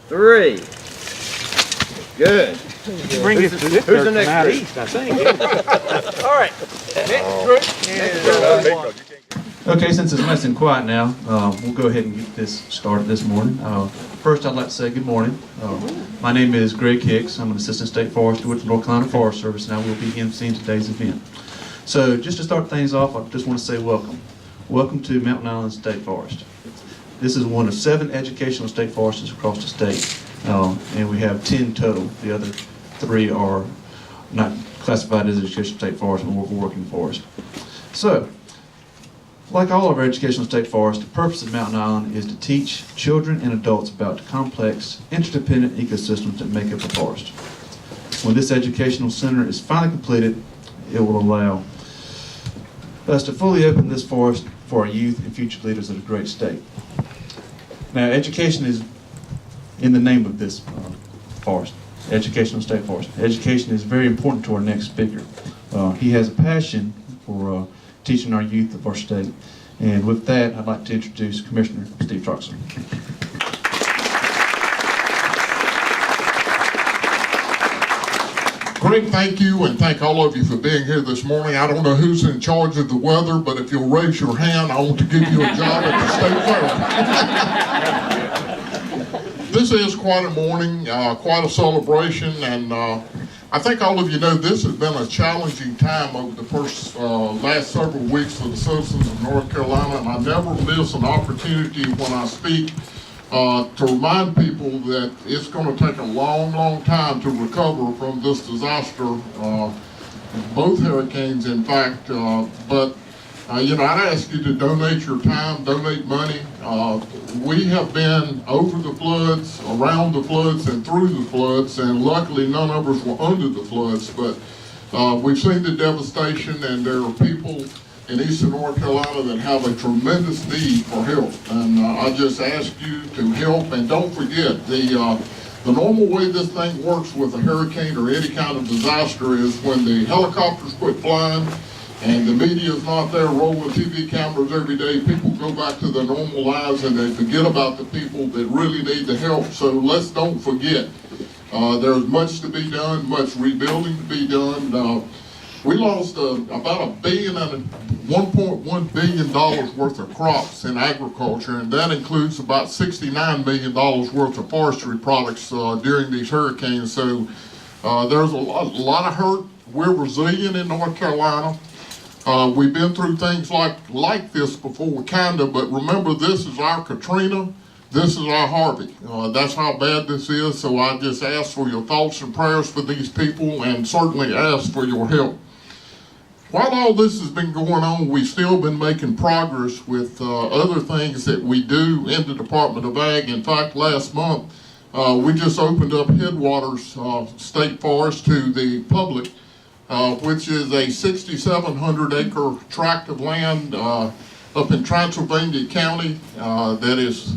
3. Good. Bring it to this Who's the church next from out group? east, I think. All right. Next group is Okay, since it's nice and quiet now, we'll go ahead and get this started this morning. First, I'd like to say good morning. My name is Greg Hicks. I'm an Assistant State Forester with the North Carolina Forest Service, and I will be emceeing today's event. So, just to start things off, I just want to say welcome. Welcome to Mountain Island State Forest. This is one of 7 educational state forests across the state, and we have 10 total. The other 3 are not classified as educational state forests, but working forest. So, like all of our educational state forests, the purpose of Mountain Island is to teach children and adults about the complex, interdependent ecosystems that make up a forest. When this educational center is finally completed, it will allow us to fully open this forest for our youth and future leaders of the great state. Now, education is in the name of this forest, educational state forest. Education is very important to our next speaker. He has a passion for teaching our youth of our state. And with that, I'd like to introduce Commissioner Steve Troxler. Greg, thank you, and thank all of you for being here this morning. I don't know who's in charge of the weather, but if you'll raise your hand, I want to give you a job at the State Fair. This is quite a morning, quite a celebration, and I think all of you know this has been a challenging time over the last several weeks for the citizens of North Carolina, and I never miss an opportunity when I speak to remind people that it's going to take a long, long time to recover from this disaster, both hurricanes in fact, but I'd ask you to donate your time, donate money. We have been over the floods, around the floods, and through the floods, and luckily none of us were under the floods, but we've seen the devastation, and there are people in eastern North Carolina that have a tremendous need for help. And I just ask you to help, and don't forget, the normal way this thing works with a hurricane or any kind of disaster is when the helicopters quit flying, and the media is not there rolling TV cameras every day, people go back to their normal lives and they forget about the people that really need the help. So let's don't forget. There's much to be done, much rebuilding to be done. We lost about $1.1 billion worth of crops in agriculture, and that includes about $69 million worth of forestry products during these hurricanes. So there's a lot of hurt. We're resilient in North Carolina. We've been through things like this before, but remember, this is our Katrina, this is our Harvey. That's how bad this is, so I just ask for your thoughts and prayers for these people, and certainly ask for your help. While all this has been going on, we've still been making progress with other things that we do in the Department of Ag. In fact, last month, we just opened up Headwaters State Forest to the public, which is a 6,700 acre tract of land up in Transylvania County that is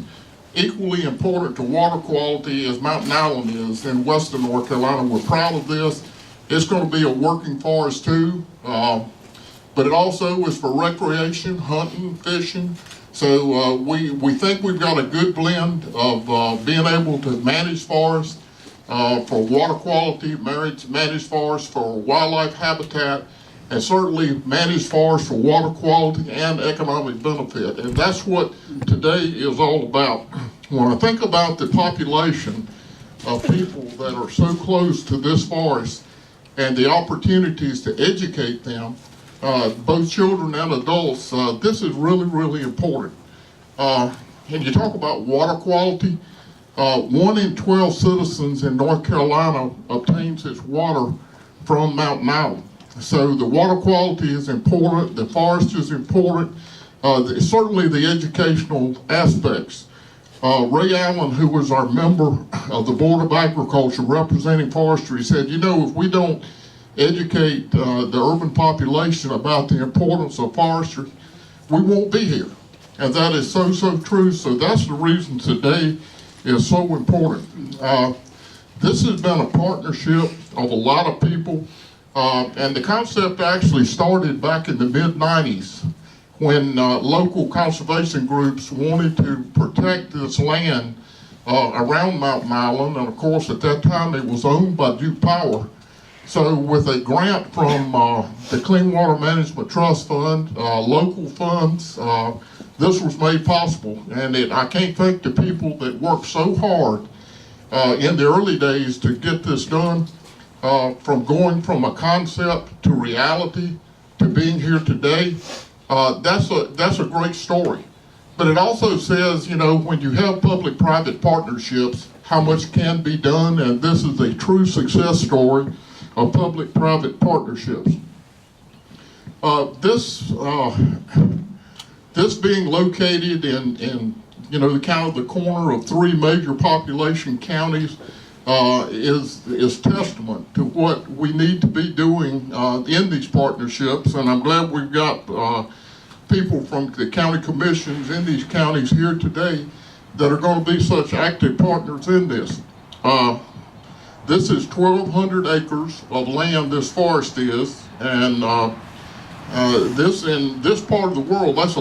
equally important to water quality as Mountain Island is in western North Carolina. We're proud of this. It's going to be a working forest too, but it also is for recreation, hunting, fishing. So we think we've got a good blend of being able to manage forests for water quality, manage forests for wildlife habitat, and certainly manage forests for water quality and economic benefit. And that's what today is all about. When I think about the population of people that are so close to this forest and the opportunities to educate them, both children and adults, this is really, really important. And you talk about water quality, 1 in 12 citizens in North Carolina obtains its water from Mountain Island. So the water quality is important, the forest is important, certainly the educational aspects. Ray Allen, who was our member of the Board of Agriculture representing forestry, said, if we don't educate the urban population about the importance of forestry, we won't be here. And that is so, so true. So that's the reason today is so important. This has been a partnership of a lot of people, and the concept actually started back in the mid-90s when local conservation groups wanted to protect this land around Mount Milan, and of course at that time it was owned by Duke Power. So with a grant from the Clean Water Management Trust Fund, local funds, this was made possible. And I can't thank the people that worked so hard in the early days to get this done, from going from a concept to reality to being here today. That's a great story. But it also says, you know, when you have public-private partnerships, how much can be done, and this is a true success story of public-private partnerships. This being located in you know, the kind of the corner of three major population counties is testament to what we need to be doing in these partnerships, and I'm glad we've got people from the county commissions in these counties here today that are going to be such active partners in this. This is 1,200 acres of land, this forest is, and this in this part of the world, that's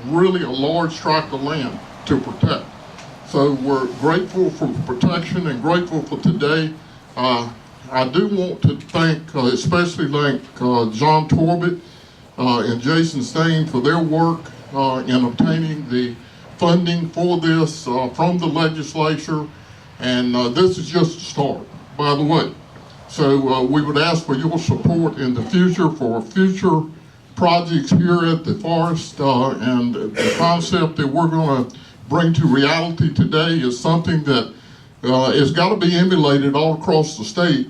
really a large tract of land to protect. So we're grateful for protection and grateful for today. I do want to thank, especially John Torbett and Jason Stain for their work in obtaining the funding for this from the legislature, and this is just a start, by the way. So we would ask for your support in the future for future projects here at the forest, and the concept that we're going to bring to reality today is something that has got to be emulated all across the state.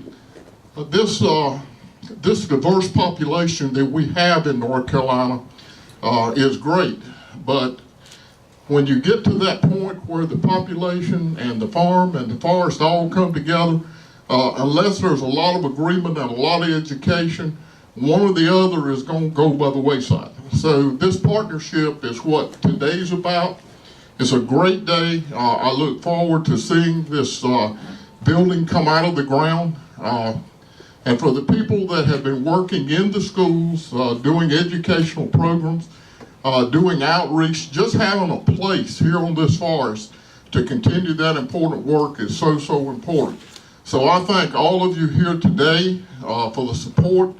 This diverse population that we have in North Carolina is great, but when you get to that point where the population and the farm and the forest all come together, unless there's a lot of agreement and a lot of education, one or the other is going to go by the wayside. So this partnership is what today's about. It's a great day. I look forward to seeing this building come out of the ground. And for the people that have been working in the schools, doing educational programs, doing outreach, just having a place here on this forest to continue that important work is so, so important. So I thank all of you here today for the support.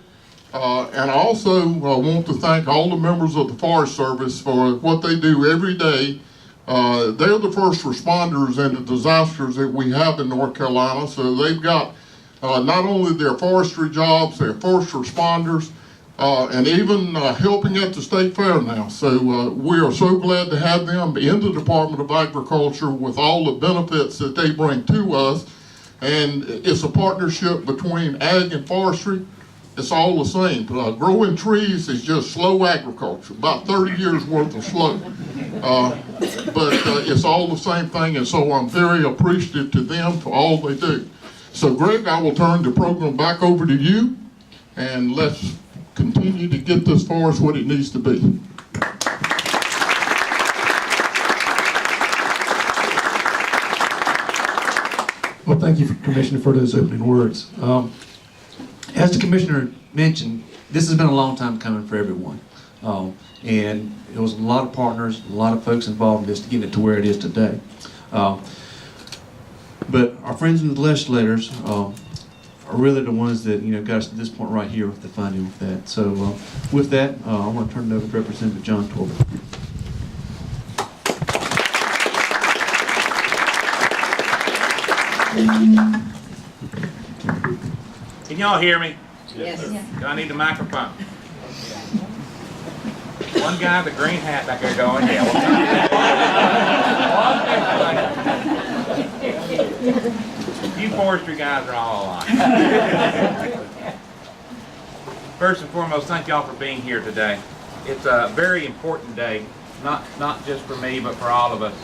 And I also want to thank all the members of the Forest Service for what they do every day. They're the first responders in the disasters that we have in North Carolina. So they've got not only their forestry jobs, their first responders, and even helping at the state fair now. So we are so glad to have them in the Department of Agriculture with all the benefits that they bring to us. And it's a partnership between ag and forestry. It's all the same. Growing trees is just slow agriculture, about 30 years worth of slow. But it's all the same thing, and so I'm very appreciative to them for all they do. So Greg, I will turn the program back over to you, and let's continue to get this forest what it needs to be. Well, thank you, Commissioner, for those opening words. As the Commissioner mentioned, this has been a long time coming for everyone. And there was a lot of partners, a lot of folks involved in this to get it to where it is today. But our friends in the legislators are really the ones that got us to this point right here with the funding with that. So with that, I want to turn it over to Representative John Torbett. Can y'all hear me? Yes. Do I need the microphone? One guy with a green hat back there going, yeah. You forestry guys are all alike. First and foremost, thank y'all for being here today. It's a very important day, not just for me, but for all of us.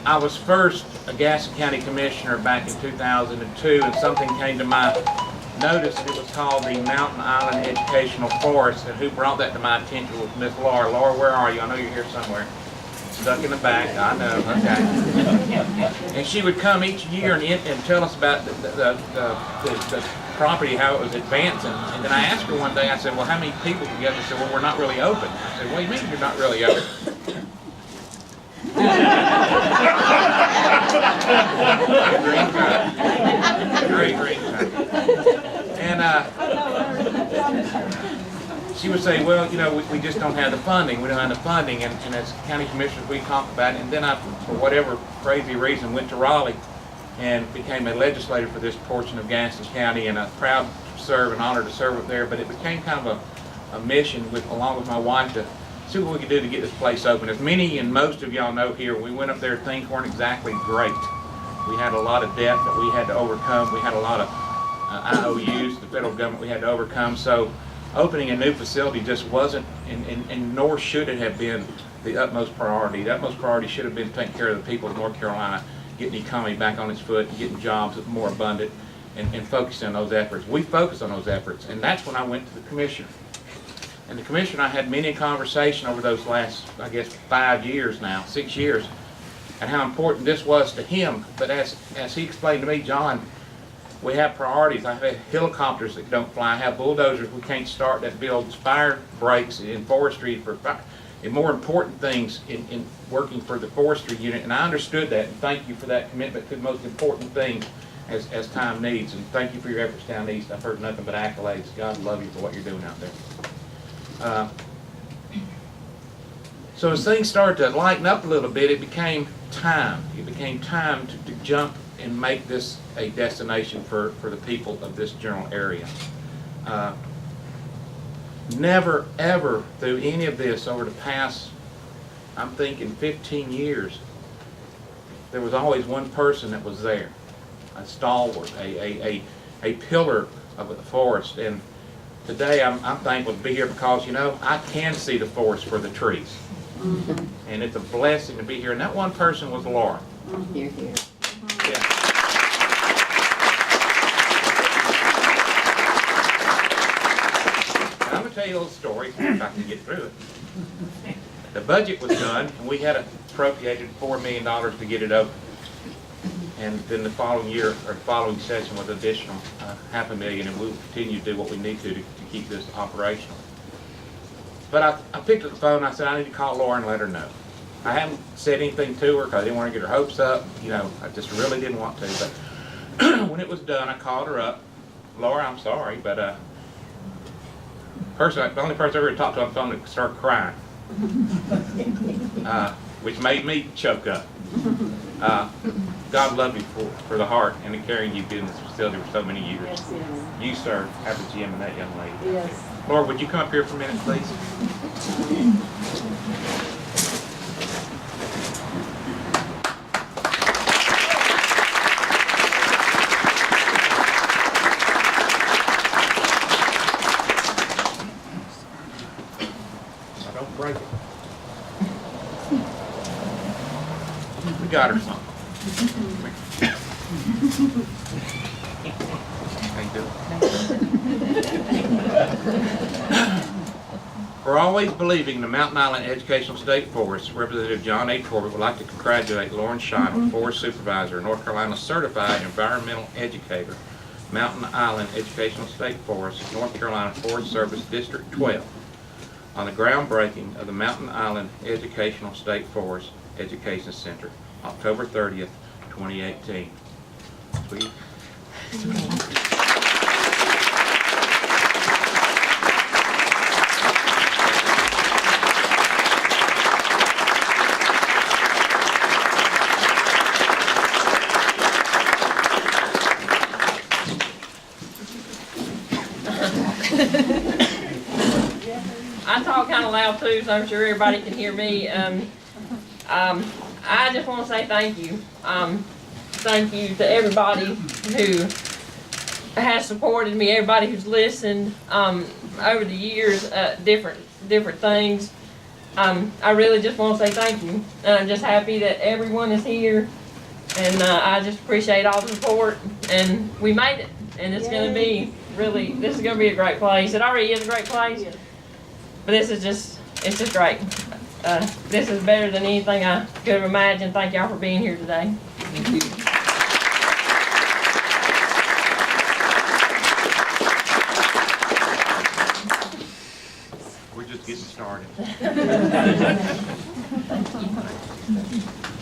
I was first a Gaston County Commissioner back in 2002, and something came to my notice. It was called the Mountain Island Educational Forest, and who brought that to my attention was Miss Laura. Laura, where are you? I know you're here somewhere. Stuck in the back. I know. Okay. And she would come each year and tell us about the property, how it was advancing. And then I asked her one day, I said, well, how many people together? She said, well, we're not really open. I said, what do you mean you're not really open? Great time. And she would say, well, you know, we just don't have the funding. We don't have the funding. And as county commissioners, we talked about it. And then I, for whatever crazy reason, went to Raleigh and became a legislator for this portion of Gaston County. And I'm proud to serve and honored to serve up there. But it became kind of a mission, along with my wife, to see what we could do to get this place open. As many and most of y'all know here, we went up there, things weren't exactly great. We had a lot of debt that we had to overcome. We had a lot of IOUs, the federal government we had to overcome. So opening a new facility just wasn't, and nor should it have been, the utmost priority. The utmost priority should have been taking care of the people of North Carolina, getting the economy back on its foot, and getting jobs more abundant, and focusing on those efforts. We focused on those efforts, and that's when I went to the commissioner. And the commissioner and I had many conversations over those last, I guess, 5 years now, 6 years, and how important this was to him. But as he explained to me, John, we have priorities. I have helicopters that don't fly. I have bulldozers we can't start that builds fire breaks in forestry for fire, and more important things in working for the forestry unit. And I understood that, and thank you for that commitment to the most important things as time needs. And thank you for your efforts down east. I've heard nothing but accolades. God love you for what you're doing out there. So as things started to lighten up a little bit, it became time. It became time to jump and make this a destination for the people of this general area. Never, ever through any of this over the past, I'm thinking 15 years, there was always one person that was there, a stalwart, a pillar of the forest. And today I'm thankful to be here because, you know, I can see the forest for the trees. And it's a blessing to be here. And that one person was Laura. Here, here. Yeah. And I'm going to tell you a little story if I can get through it. The budget was done, and we had appropriated $4 million to get it open. And then the following year, or the following session, was additional $500,000, and we'll continue to do what we need to keep this operational. But I picked up the phone, and I said, I need to call Laura and let her know. I haven't said anything to her because I didn't want to get her hopes up. You know, I just really didn't want to. But when it was done, I called her up. Laura, I'm sorry, but the only person I ever talked to on the phone that started crying, which made me choke up. God love you for the heart and the caring you've been in this facility for so many years. Yes, yes. You, sir, have the Jim and that young lady. Yes. Laura, would you come up here for a minute, please? Now, don't break it. We got her something. Thank you. For always believing in the Mountain Island Educational State Forest, Representative John A. Corbett would like to congratulate Lauren Scheimer, Forest Supervisor, North Carolina Certified Environmental Educator, Mountain Island Educational State Forest, North Carolina Forest Service District 12, on the groundbreaking of the Mountain Island Educational State Forest Education Center, October 30th, 2018. Sweet. I talk kind of loud too, so I'm sure everybody can hear me. I just want to say thank you. Thank you to everybody who has supported me, everybody who's listened over the years, different things. I really just want to say thank you. And I'm just happy that everyone is here, and I just appreciate all the support. And we made it, and it's going to be this is going to be a great place. It already is a great place, but this is it's just great. This is better than anything I could have imagined. Thank y'all for being here today. Thank you. We're just getting started.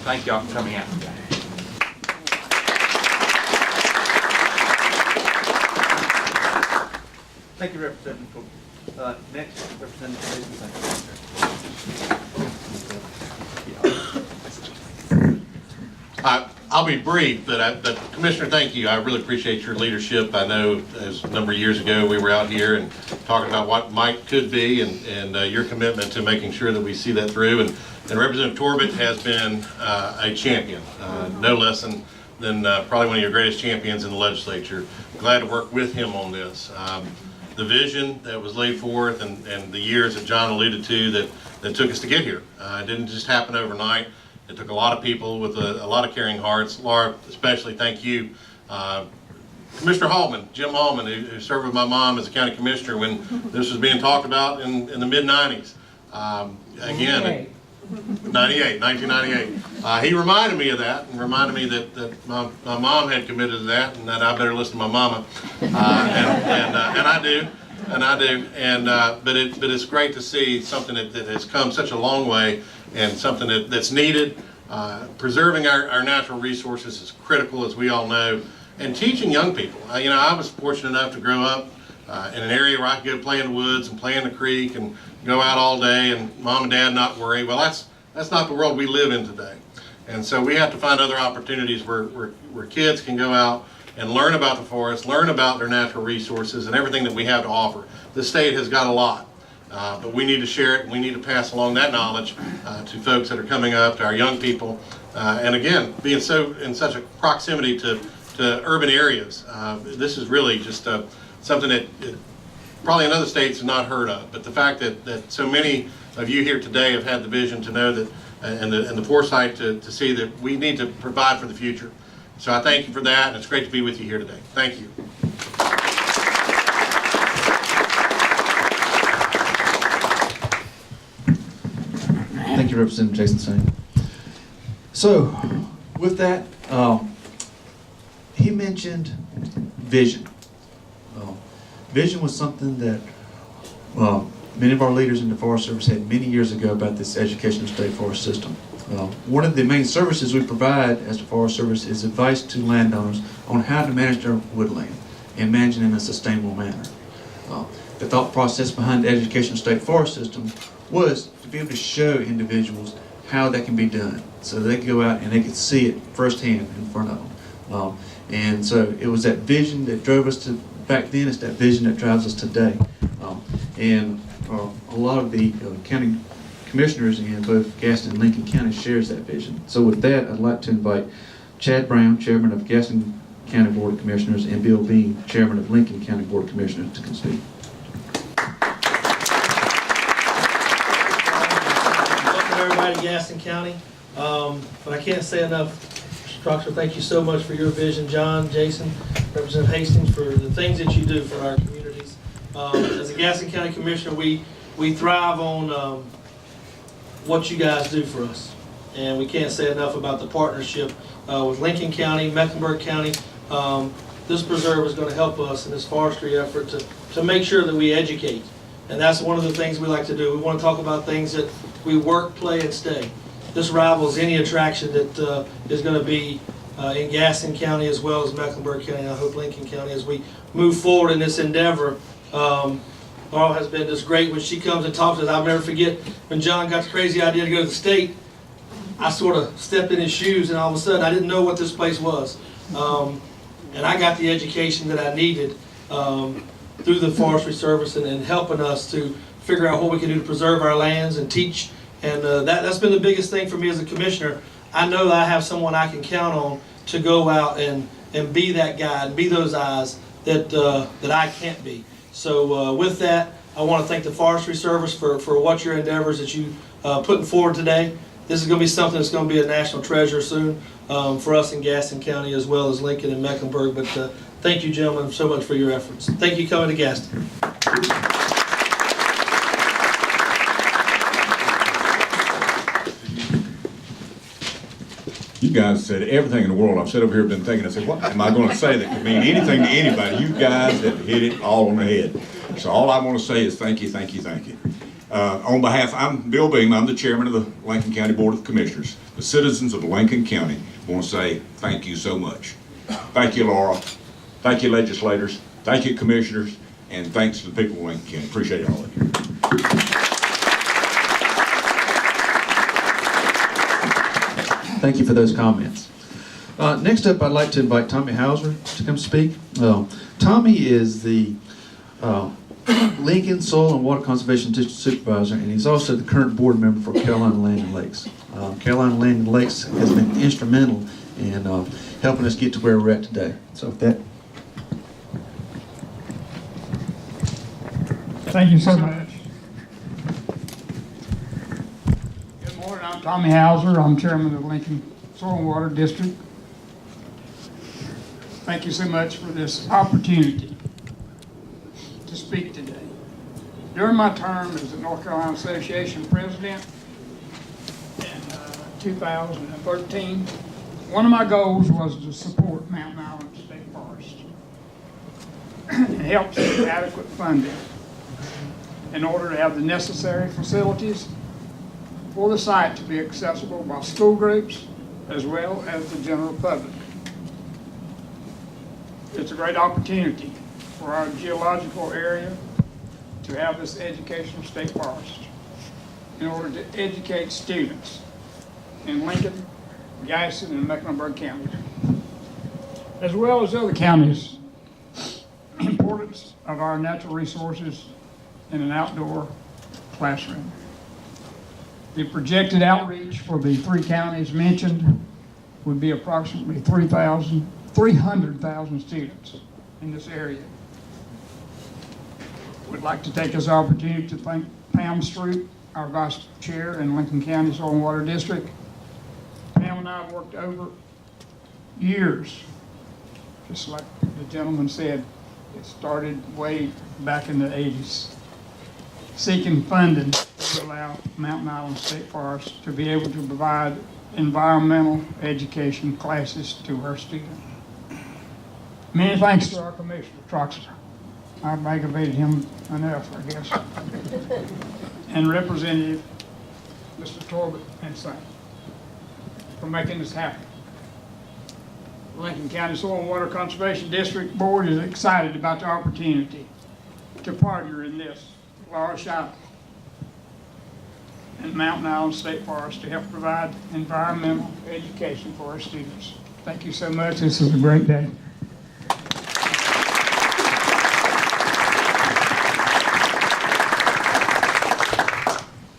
thank y'all for coming out today. Thank you, Representative Cook. Next, Representative Jason. I'll be brief, but Commissioner, thank you. I really appreciate your leadership. I know as a number of years ago, we were out here and talking about what could be and your commitment to making sure that we see that through. And Representative Torbett has been a champion, no less than probably one of your greatest champions in the legislature. Glad to work with him on this. The vision that was laid forth and the years that John alluded to that took us to get here. It didn't just happen overnight. It took a lot of people with a lot of caring hearts. Laura, especially, thank you. Commissioner Hallman, Jim Hallman, who served with my mom as a county commissioner when this was being talked about in the mid-90s. Again, 1998. He reminded me of that and reminded me that my mom had committed to that and that I better listen to my mama. And I do. But it's great to see something that has come such a long way and something that's needed. Preserving our natural resources is critical, as we all know, and teaching young people. I was fortunate enough to grow up in an area where I could go play in the woods and play in the creek and go out all day and mom and dad not worry. Well, that's not the world we live in today. And so we have to find other opportunities where kids can go out and learn about the forest, learn about their natural resources and everything that we have to offer. The state has got a lot, but we need to share it and we need to pass along that knowledge to folks that are coming up, to our young people. And again, being in such a proximity to urban areas, this is really just something that probably in other states have not heard of. But the fact that so many of you here today have had the vision to know that and the foresight to see that we need to provide for the future. So I thank you for that, and it's great to be with you here today. Thank you. Thank you, Representative Jason Sane. So, with that, he mentioned vision. Vision was something that many of our leaders in the Forest Service had many years ago about this educational state forest system. One of the main services we provide as the Forest Service is advice to landowners on how to manage their woodland and manage it in a sustainable manner. The thought process behind the educational state forest system was to be able to show individuals how that can be done so they could go out and they could see it firsthand in front of them. And so it was that vision that drove us to back then. It's that vision that drives us today. And a lot of the county commissioners in both Gaston and Lincoln County shares that vision. So with that, I'd like to invite Chad Brown, Chairman of Gaston County Board of Commissioners, and Bill Bean, Chairman of Lincoln County Board of Commissioners, to speak. Welcome everybody to Gaston County. But I can't say enough, Structure, thank you so much for your vision. John, Jason, Representative Hastings, for the things that you do for our communities. As a Gaston County Commissioner, we thrive on what you guys do for us. And we can't say enough about the partnership with Lincoln County, Mecklenburg County. This preserve is going to help us in this forestry effort to make sure that we educate. And that's one of the things we like to do. We want to talk about things that we work, play, and stay. This rivals any attraction that is going to be in Gaston County as well as Mecklenburg County, and I hope Lincoln County, as we move forward in this endeavor. Laurel has been just great when she comes and talks to us. I'll never forget when John got the crazy idea to go to the state. I sort of stepped in his shoes, and all of a sudden I didn't know what this place was. And I got the education that I needed through the Forestry Service and helping us to figure out what we can do to preserve our lands and teach. And that's been the biggest thing for me as a commissioner. I know that I have someone I can count on to go out and be that guide, be those eyes that I can't be. So with that, I want to thank the Forestry Service for what your endeavors that you putting forward today. This is going to be something that's going to be a national treasure soon for us in Gaston County as well as Lincoln and Mecklenburg. But thank you, gentlemen, so much for your efforts. Thank you for coming to Gaston. You guys said everything in the world. I've sat over here, been thinking, I said, what am I going to say that could mean anything to anybody? You guys have hit it all on the head. So all I want to say is thank you, thank you, thank you. On behalf, I'm Bill Beam, I'm the chairman of the Lincoln County Board of Commissioners. The citizens of Lincoln County want to say thank you so much. Thank you, Laura. Thank you, legislators. Thank you, commissioners. And thanks to the people of Lincoln County. Appreciate all of you. Thank you for those comments. Next up, I'd like to invite Tommy Hauser to come speak. Tommy is the Lincoln Soil and Water Conservation District Supervisor, and he's also the current board member for Carolina Land and Lakes. Carolina Land and Lakes has been instrumental in helping us get to where we're at today. So with that. Thank you so much. Good morning, I'm Tommy Hauser. I'm chairman of the Lincoln Soil and Water District. Thank you so much for this opportunity to speak today. During my term as the North Carolina Association president in 2013, one of my goals was to support Mountain Island State Forest and help with adequate funding in order to have the necessary facilities for the site to be accessible by school groups as well as the general public. It's a great opportunity for our geological area to have this educational state forest in order to educate students in Lincoln, Gaston, and Mecklenburg counties, as well as other counties. Importance of our natural resources in an outdoor classroom. The projected outreach for the 3 counties mentioned would be approximately 300,000 students in this area. We'd like to take this opportunity to thank Pam Stroop, our vice chair in Lincoln County Soil and Water District. Pam and I have worked over years, just like the gentleman said. It started way back in the 80s, seeking funding to allow Mountain Island State Forest to be able to provide environmental education classes to our students. Many thanks to our Commissioner Troxler. I've aggravated him enough, I guess. And Representative Mr. Torbett and Son for making this happen. The Lincoln County Soil and Water Conservation District Board is excited about the opportunity to partner in this. Laura Shop and Mountain Island State Forest to help provide environmental education for our students. Thank you so much. This is a great day.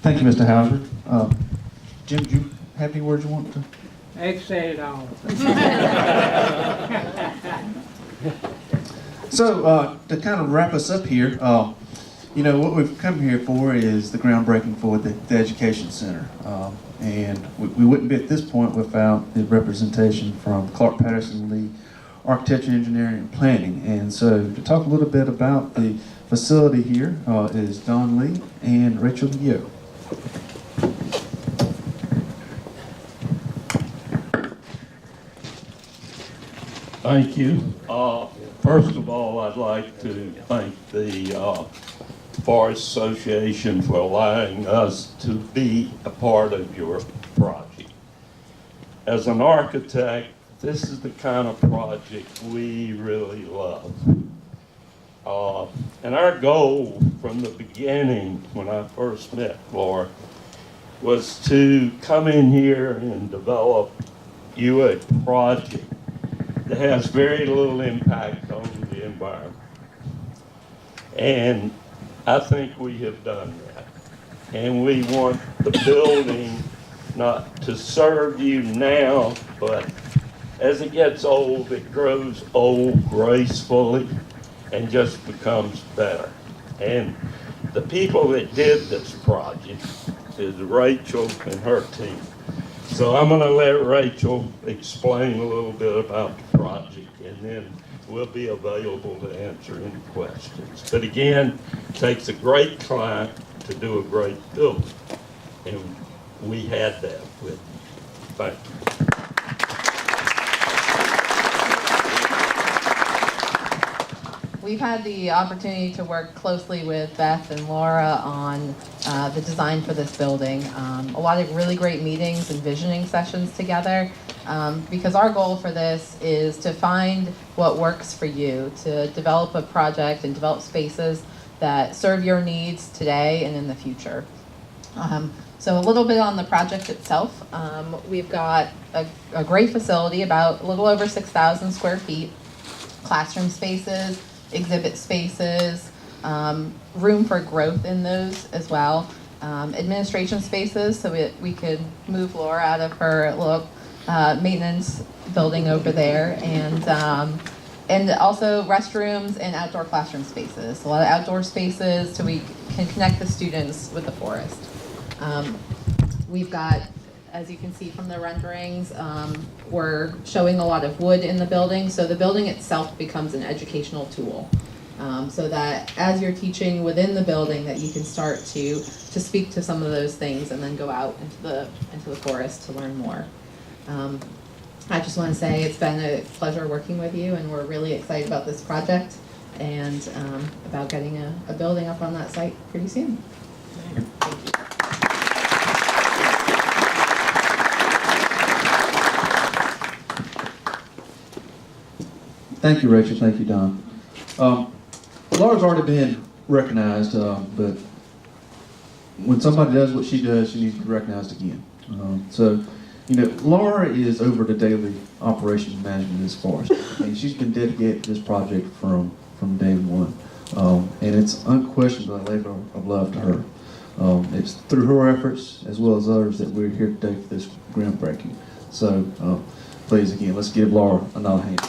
Thank you, Mr. Hauser. Jim, do you have any words you want to? I've said it all. So to kind of wrap us up here, you know, what we've come here for is the groundbreaking for the Education Center. And we wouldn't be at this point without the representation from Clark Patterson Lee Architecture, Engineering, and Planning. And so to talk a little bit about the facility here is Don Lee and Rachel Yeo. Thank you. First of all, I'd like to thank the Forest Association for allowing us to be a part of your project. As an architect, this is the kind of project we really love. And our goal from the beginning, when I first met Laura, was to come in here and develop you a project that has very little impact on the environment. And I think we have done that. And we want the building not to serve you now, but as it gets old, it grows old gracefully and just becomes better. And the people that did this project is Rachel and her team. So I'm going to let Rachel explain a little bit about the project, and then we'll be available to answer any questions. But again, it takes a great client to do a great building, and we had that with you. Thank you. we've had the opportunity to work closely with Beth and Laura on the design for this building. A lot of really great meetings and visioning sessions together, because our goal for this is to find what works for you, to develop a project and develop spaces that serve your needs today and in the future. So a little bit on the project itself. We've got a great facility, about a little over 6,000 square feet, classroom spaces, exhibit spaces, room for growth in those as well, administration spaces, so we could move Laura out of her little maintenance building over there, and also restrooms and outdoor classroom spaces. A lot of outdoor spaces so we can connect the students with the forest. We've got, as you can see from the renderings, we're showing a lot of wood in the building, so the building itself becomes an educational tool. So that as you're teaching within the building, that you can start to speak to some of those things and then go out into the forest to learn more. I just want to say it's been a pleasure working with you, and we're really excited about this project and about getting a building up on that site pretty soon. Thank you. Thank you, Rachel. Thank you, Don. Laura's already been recognized, but when somebody does what she does, she needs to be recognized again. So, you know, Laura is over the daily operations management as far as, and she's been dedicated to this project from day one. And it's unquestionably a labor of love to her. It's through her efforts as well as others that we're here today for this groundbreaking. So, please, again, let's give Laura another hand.